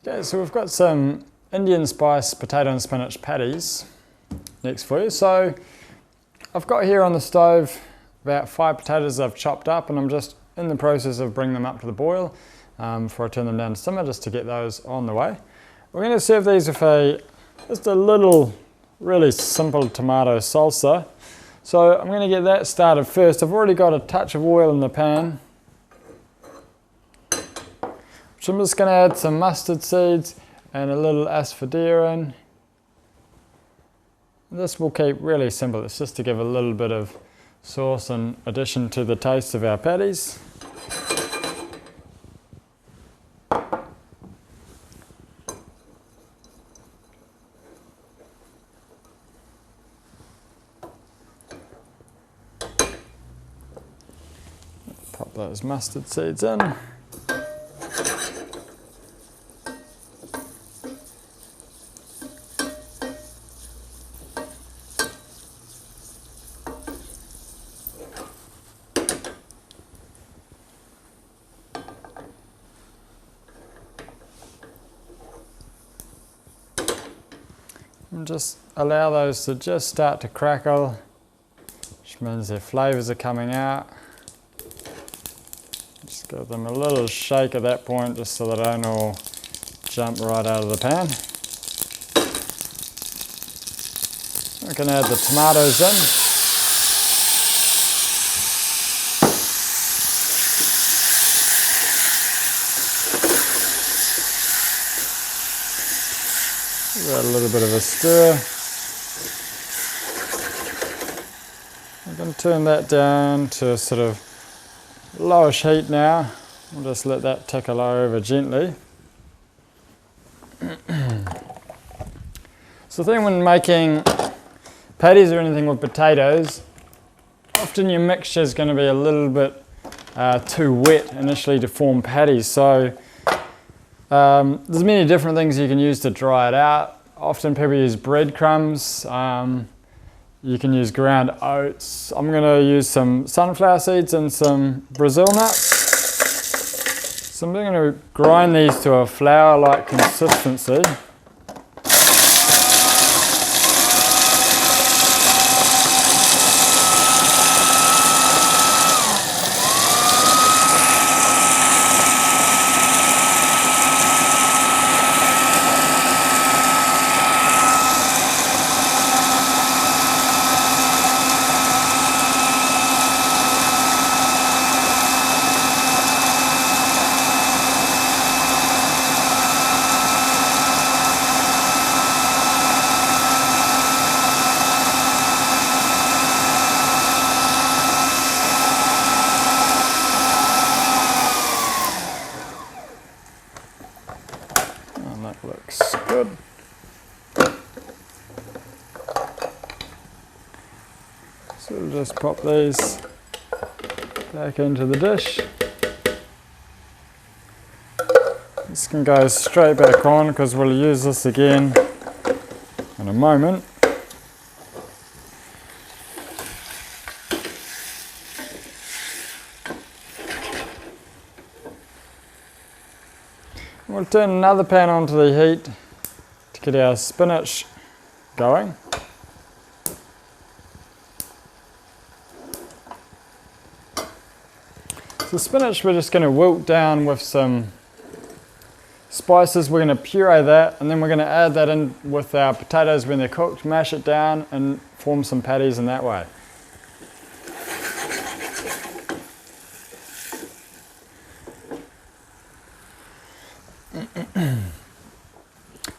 Okay, so we've got some Indian spice potato and spinach patties next for you. So I've got here on the stove about 5 potatoes I've chopped up, and I'm just in the process of bringing them up to the boil before I turn them down to simmer, just to get those on the way. We're going to serve these with just a little really simple tomato salsa. So I'm going to get that started first. I've already got a touch of oil in the pan, so I'm just going to add some mustard seeds and a little asphodera. This will keep really simple. It's just to give a little bit of sauce in addition to the taste of our patties. Pop those mustard seeds in. And just allow those to just start to crackle, which means their flavours are coming out. Just give them a little shake at that point, just so they don't all jump right out of the pan. We can add the tomatoes in. Give that a little bit of a stir. I'm going to turn that down to a sort of lowish heat now. We'll just let that tickle over gently. So the thing when making patties or anything with potatoes, often your mixture is going to be a little bit too wet initially to form patties. So there's many different things you can use to dry it out. Often people use breadcrumbs. You can use ground oats. I'm going to use some sunflower seeds and some Brazil nuts. So I'm going to grind these to a flour-like consistency. That looks good. So we'll just pop these back into the dish. This can go straight back on because we'll use this again in a moment. We'll turn another pan onto the heat to get our spinach going. So spinach we're just going to wilt down with some spices. We're going to puree that, and then we're going to add that in with our potatoes when they're cooked, mash it down and form some patties in that way.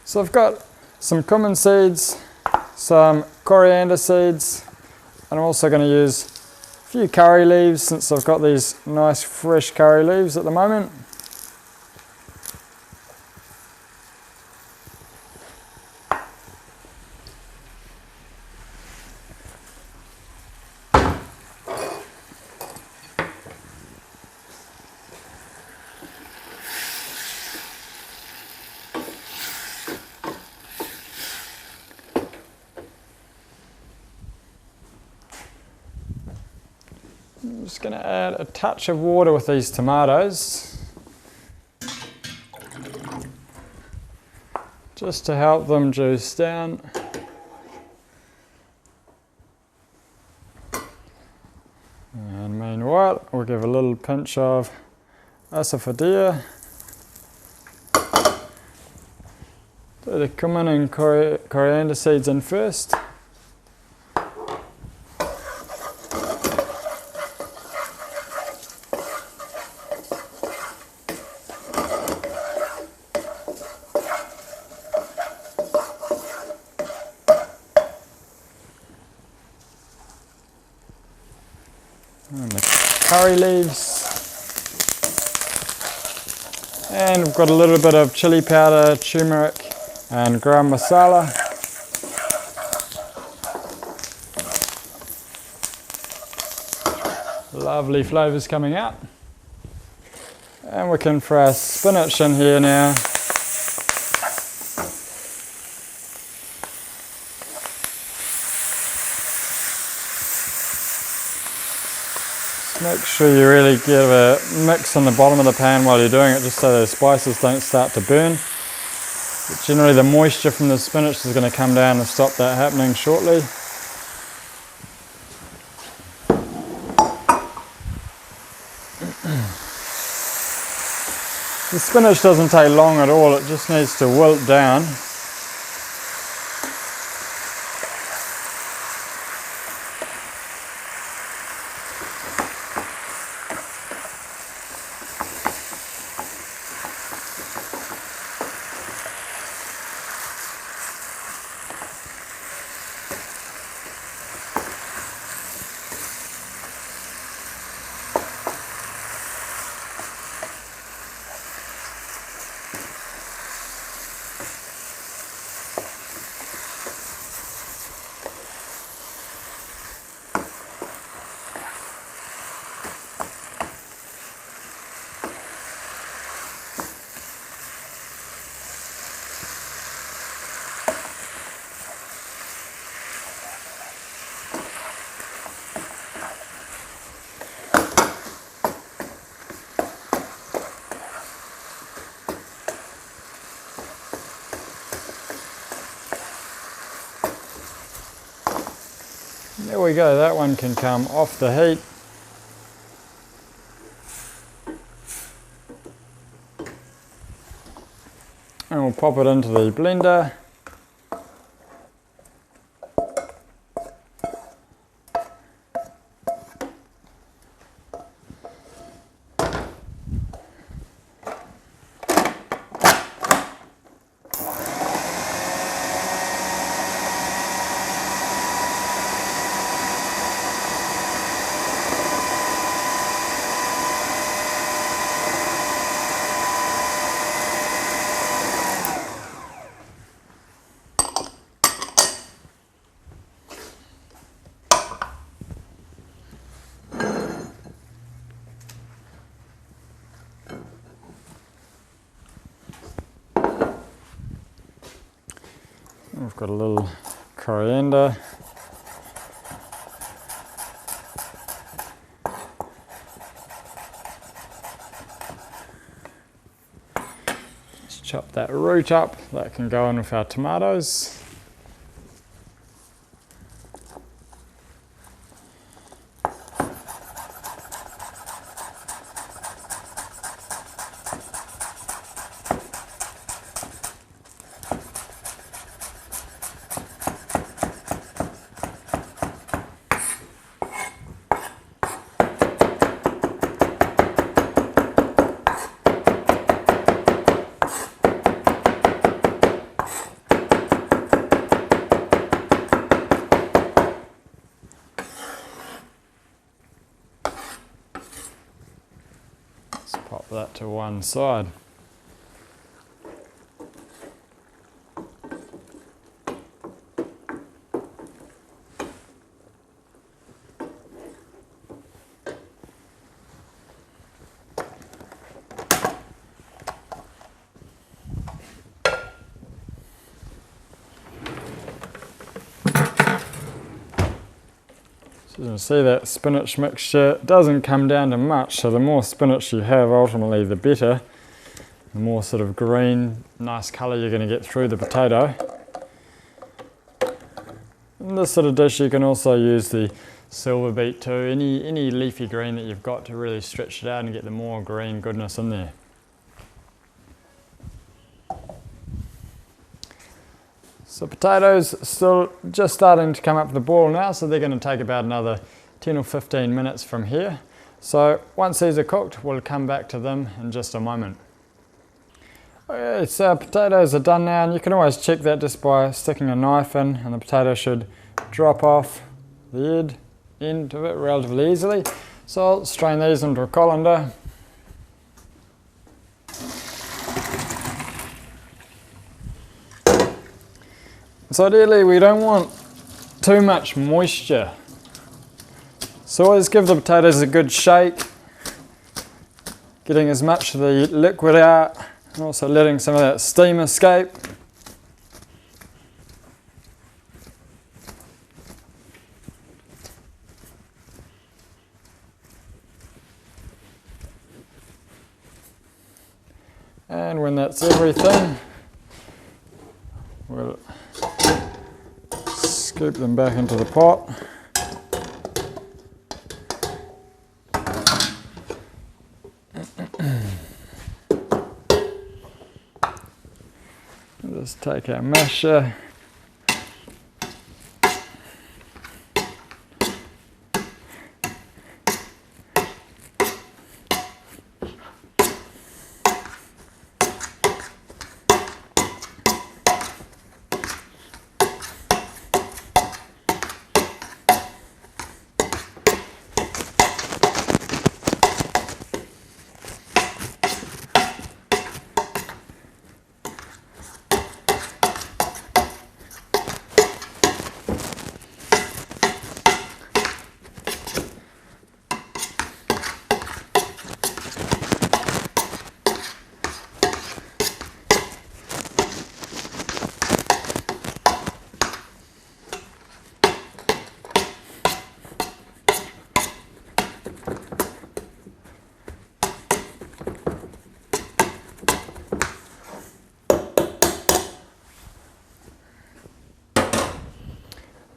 So I've got some cumin seeds, some coriander seeds, and I'm also going to use a few curry leaves since I've got these nice fresh curry leaves at the moment. I'm just going to add a touch of water with these tomatoes. just to help them juice down. And meanwhile, we'll give a little pinch of asafoetida. So the cumin and coriander seeds in first. And the curry leaves. And we've got a little bit of chili powder, turmeric and garam masala. Lovely flavours coming out. And we can throw our spinach in here now. Make sure you really give a mix on the bottom of the pan while you're doing it, just so the spices don't start to burn. But generally the moisture from the spinach is going to come down and stop that happening shortly. The spinach doesn't take long at all, it just needs to wilt down. There we go, that one can come off the heat. And we'll pop it into the blender. We've got a little coriander. Let's chop that root up, that can go in with our tomatoes. Pop that to one side. So you can see that spinach mixture doesn't come down to much, so the more spinach you have, ultimately the better. the more sort of green, nice colour you're going to get through the potato. In this sort of dish you can also use the silver beet too, any leafy green that you've got to really stretch it out and get the more green goodness in there. So potatoes still just starting to come up to the boil now, so they're going to take about another 10 or 15 minutes from here. So once these are cooked, we'll come back to them in just a moment. Okay, so potatoes are done now, and you can always check that just by sticking a knife in, and the potato should drop off the end of it relatively easily. So I'll strain these into a colander. So ideally we don't want too much moisture. So always give the potatoes a good shake, getting as much of the liquid out and also letting some of that steam escape. And when that's everything, we'll scoop them back into the pot. Just take our masher.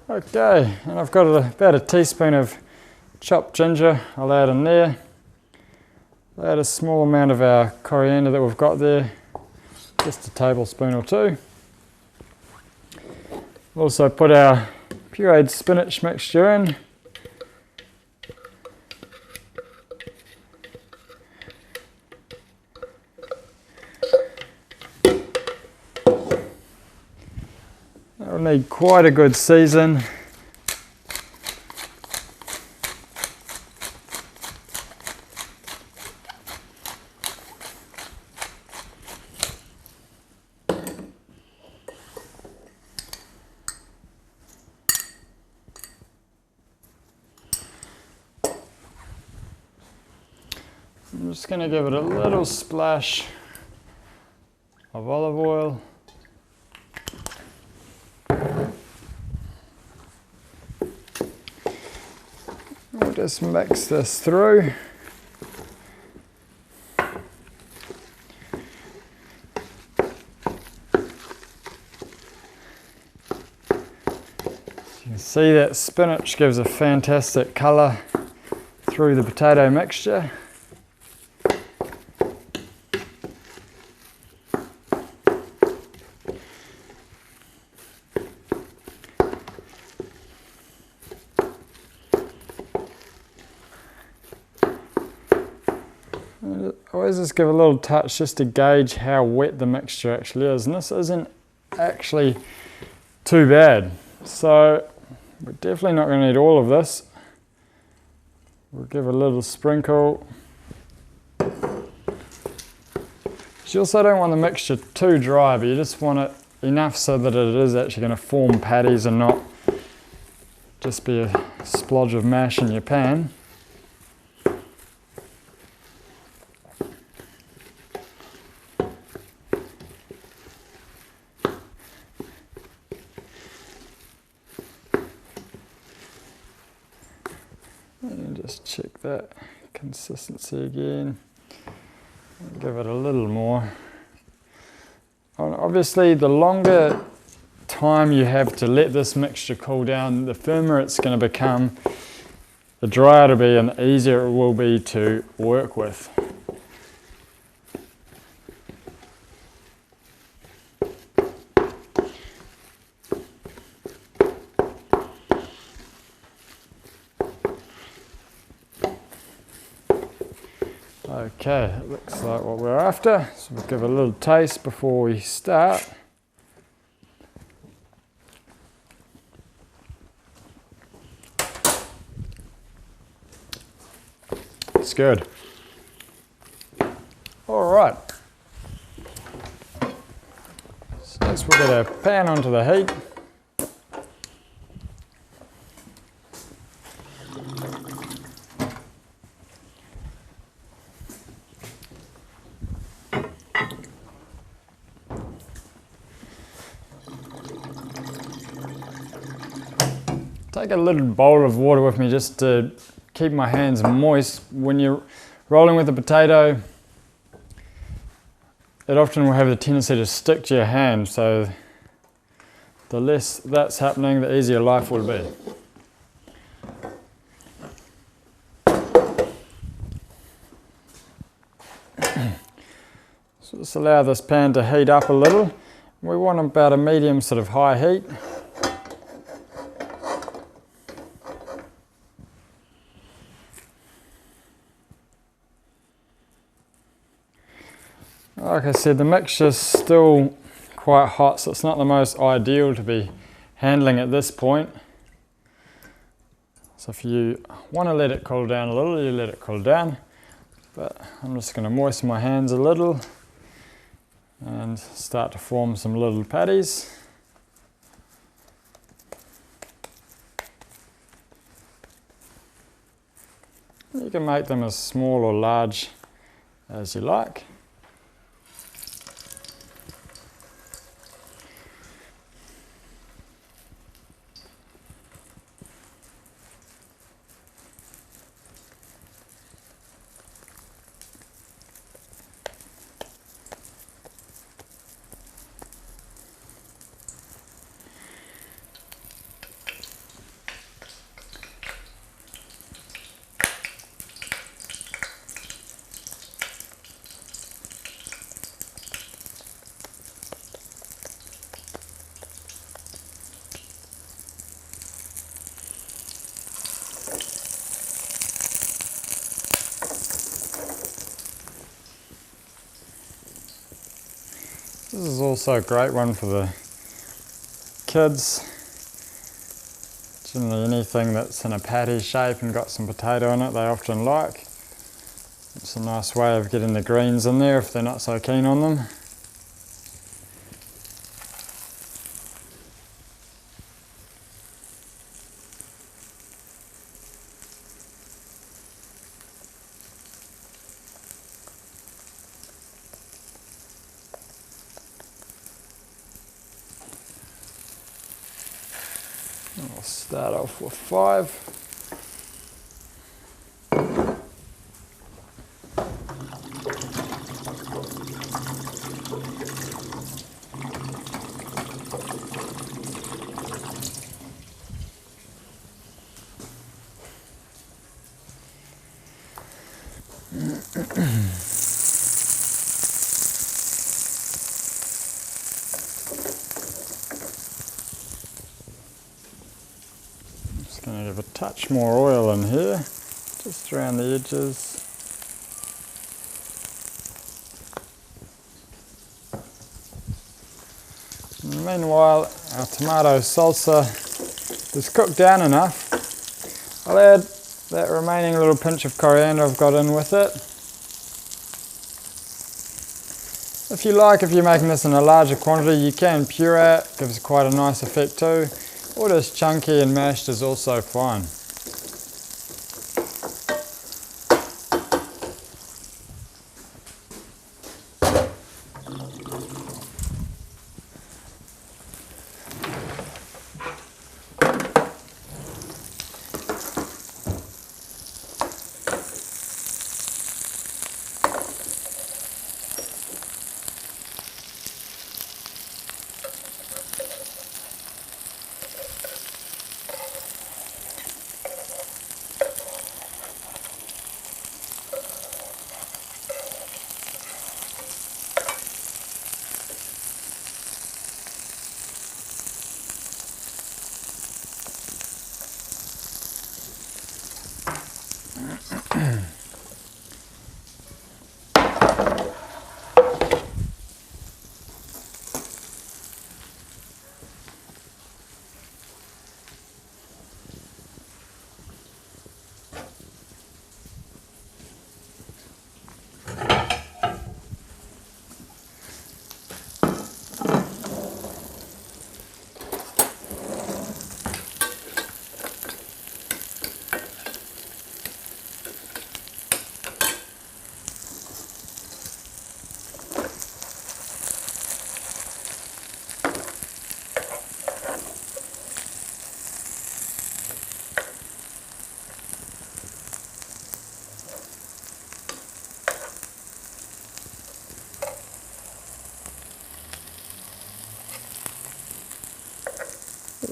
Okay, and I've got about a teaspoon of chopped ginger. I'll add in there. I'll add a small amount of our coriander that we've got there, just a tablespoon or two. We'll also put our pureed spinach mixture in. It'll need quite a good season. I'm just going to give it a little splash of olive oil. We'll just mix this through. You can see that spinach gives a fantastic colour through the potato mixture. Always just give a little touch just to gauge how wet the mixture actually is, and this isn't actually too bad, so we're definitely not going to need all of this. We'll give a little sprinkle. You also don't want the mixture too dry, but you just want it enough so that it is actually going to form patties and not just be a splodge of mash in your pan. And just check that consistency again. Give it a little more. And obviously, the longer time you have to let this mixture cool down, the firmer it's going to become, the drier it'll be, and the easier it will be to work with. Okay, it looks like what we're after, so we'll give it a little taste before we start. It's good. All right. So next we'll get our pan onto the heat. Take a little bowl of water with me just to keep my hands moist. When you're rolling with a potato, it often will have the tendency to stick to your hand, so the less that's happening, the easier life will be. So just allow this pan to heat up a little. We want about a medium sort of high heat. Like I said, the mixture's still quite hot, so it's not the most ideal to be handling at this point. So if you want to let it cool down a little, you let it cool down. But I'm just going to moisten my hands a little and start to form some little patties. You can make them as small or large as you like. This is also a great one for the kids. Generally anything that's in a patty shape and got some potato in it, they often like. It's a nice way of getting the greens in there if they're not so keen on them. I'll start off with 5. Just going to give a touch more oil in here, just around the edges. And meanwhile, our tomato salsa is cooked down enough. I'll add that remaining little pinch of coriander I've got in with it. If you like, if you're making this in a larger quantity, you can puree it, gives quite a nice effect too. Or just chunky and mashed is also fine.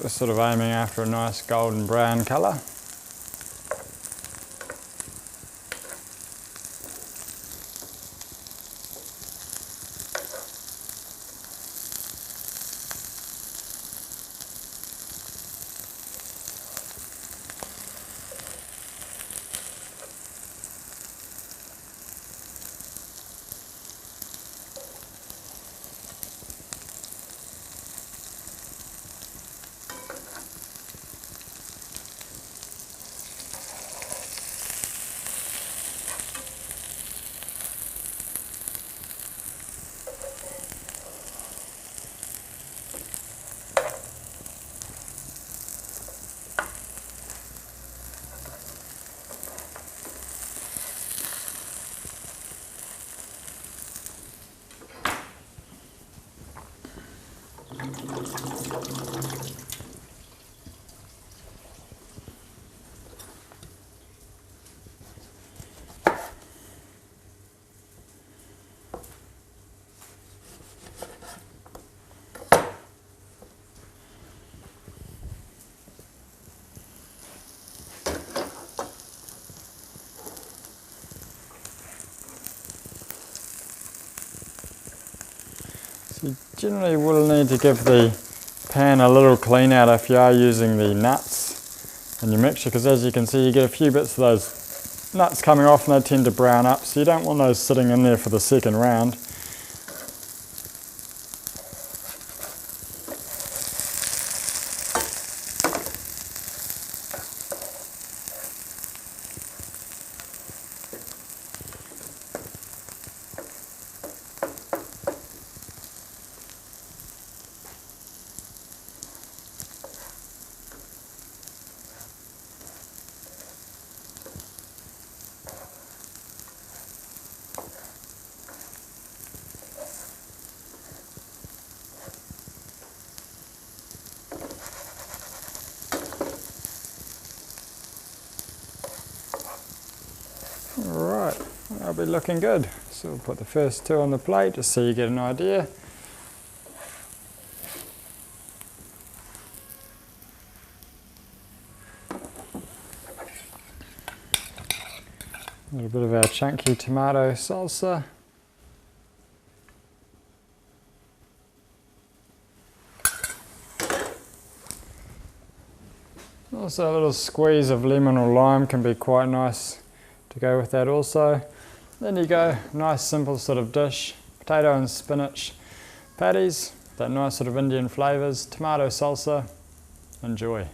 We're sort of aiming after a nice golden brown colour. You generally will need to give the pan a little clean out if you are using the nuts in your mixture, because as you can see you get a few bits of those nuts coming off and they tend to brown up, so you don't want those sitting in there for the second round. Alright, that'll be looking good. So we'll put the first two on the plate just so you get an idea. A little bit of our chunky tomato salsa. Also a little squeeze of lemon or lime can be quite nice to go with that also. Then you go, nice simple sort of dish, potato and spinach patties, that nice sort of Indian flavours, tomato salsa, enjoy.